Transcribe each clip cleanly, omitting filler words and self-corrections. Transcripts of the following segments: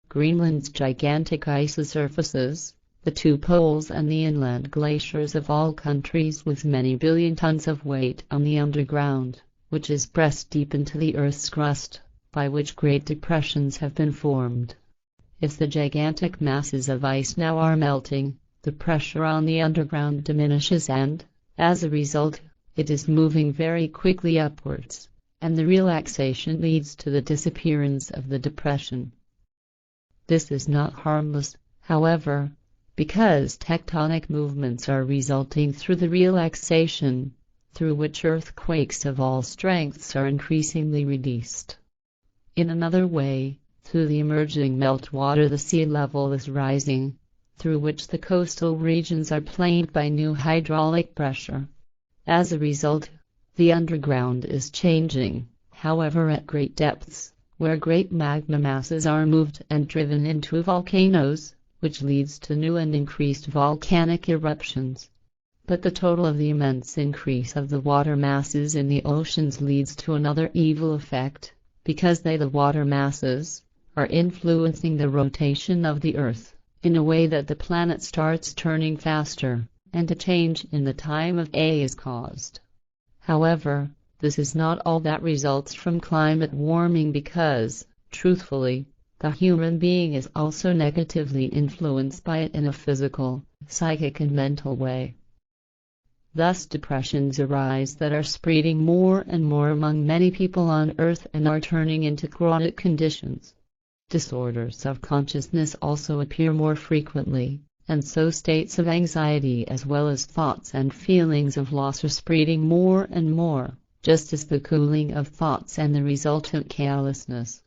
Greenland's gigantic icy surfaces, the two poles and the inland glaciers of all countries with many billion tons of weight on the underground, which is pressed deep into the Earth's crust, by which great depressions have been formed. If the gigantic masses of ice now are melting, the pressure on the underground diminishes and, as a result, it is moving very quickly upwards, and the relaxation leads to the disappearance of the depression. This is not harmless, however, because tectonic movements are resulting through the relaxation, through which earthquakes of all strengths are increasingly released. In another way, through the emerging meltwater, the sea level is rising, through which the coastal regions are plagued by new hydraulic pressure. As a result, the underground is changing, however at great depths, where great magma masses are moved and driven into volcanoes, which leads to new and increased volcanic eruptions. But the total of the immense increase of the water masses in the oceans leads to another evil effect, because the water masses, are influencing the rotation of the Earth, in a way that the planet starts turning faster, and a change in the time of day is caused. However, this is not all that results from climate warming because, truthfully, the human being is also negatively influenced by it in a physical, psychic and mental way. Thus depressions arise that are spreading more and more among many people on Earth and are turning into chronic conditions. Disorders of consciousness also appear more frequently, and so states of anxiety as well as thoughts and feelings of loss are spreading more and more, just as the cooling of thoughts and the resultant carelessness,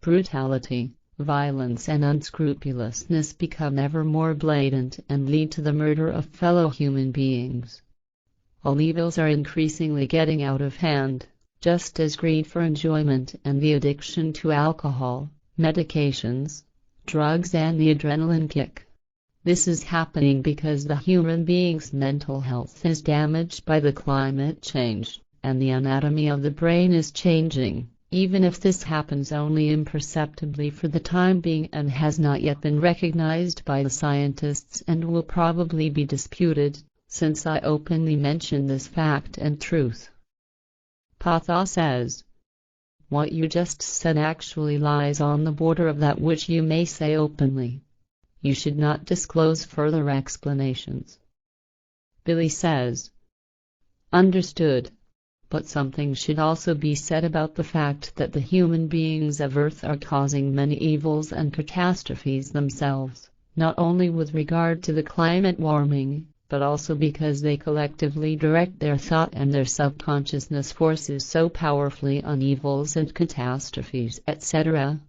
brutality, violence and unscrupulousness become ever more blatant and lead to the murder of fellow human beings. All evils are increasingly getting out of hand, just as greed for enjoyment and the addiction to alcohol, medications, drugs and the adrenaline kick. This is happening because the human being's mental health is damaged by the climate change, and the anatomy of the brain is changing, even if this happens only imperceptibly for the time being and has not yet been recognized by the scientists and will probably be disputed, since I openly mention this fact and truth. Ptaah says, "What you just said actually lies on the border of that which you may say openly. You should not disclose further explanations." Billy says, "Understood. But something should also be said about the fact that the human beings of Earth are causing many evils and catastrophes themselves, not only with regard to the climate warming, but also because they collectively direct their thought and their subconsciousness forces so powerfully on evils and catastrophes, etc.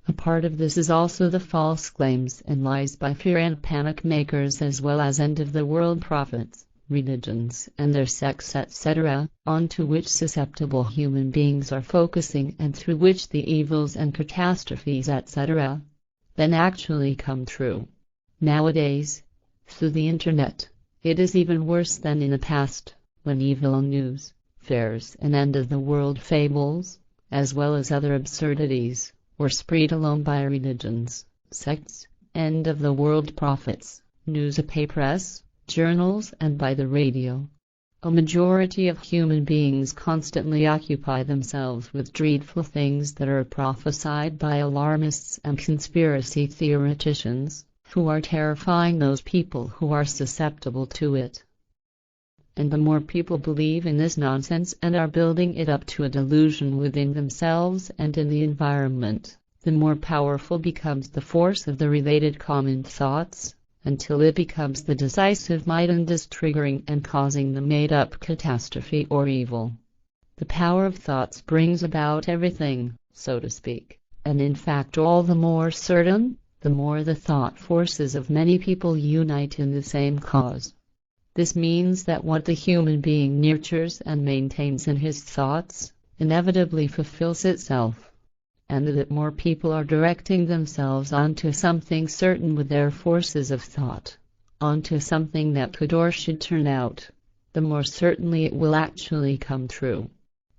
A part of this is also the false claims and lies by fear and panic makers as well as end-of-the-world prophets, religions and their sects, etc., onto which susceptible human beings are focusing and through which the evils and catastrophes, etc., then actually come true. Nowadays, through the internet, it is even worse than in the past, when evil news, fairs and end-of-the-world fables, as well as other absurdities, were spread alone by religions, sects, end-of-the-world prophets, newspapers, journals and by the radio. A majority of human beings constantly occupy themselves with dreadful things that are prophesied by alarmists and conspiracy theoreticians, who are terrifying those people who are susceptible to it. And the more people believe in this nonsense and are building it up to a delusion within themselves and in the environment, the more powerful becomes the force of the related common thoughts, until it becomes the decisive might and is triggering and causing the made-up catastrophe or evil. The power of thoughts brings about everything, so to speak, and in fact all the more certain, the more the thought forces of many people unite in the same cause. This means that what the human being nurtures and maintains in his thoughts, inevitably fulfills itself, and that more people are directing themselves onto something certain with their forces of thought, onto something that could or should turn out, the more certainly it will actually come true.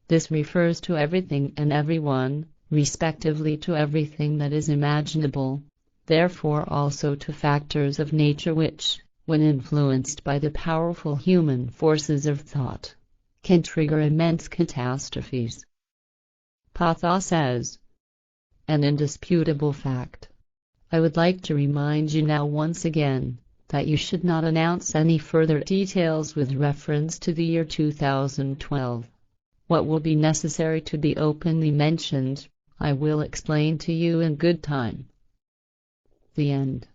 This refers to everything and everyone, respectively to everything that is imaginable, therefore also to factors of nature which, when influenced by the powerful human forces of thought, can trigger immense catastrophes. Ptaah says, an indisputable fact. I would like to remind you now once again that you should not announce any further details with reference to the year 2012. What will be necessary to be openly mentioned, I will explain to you in good time. The end.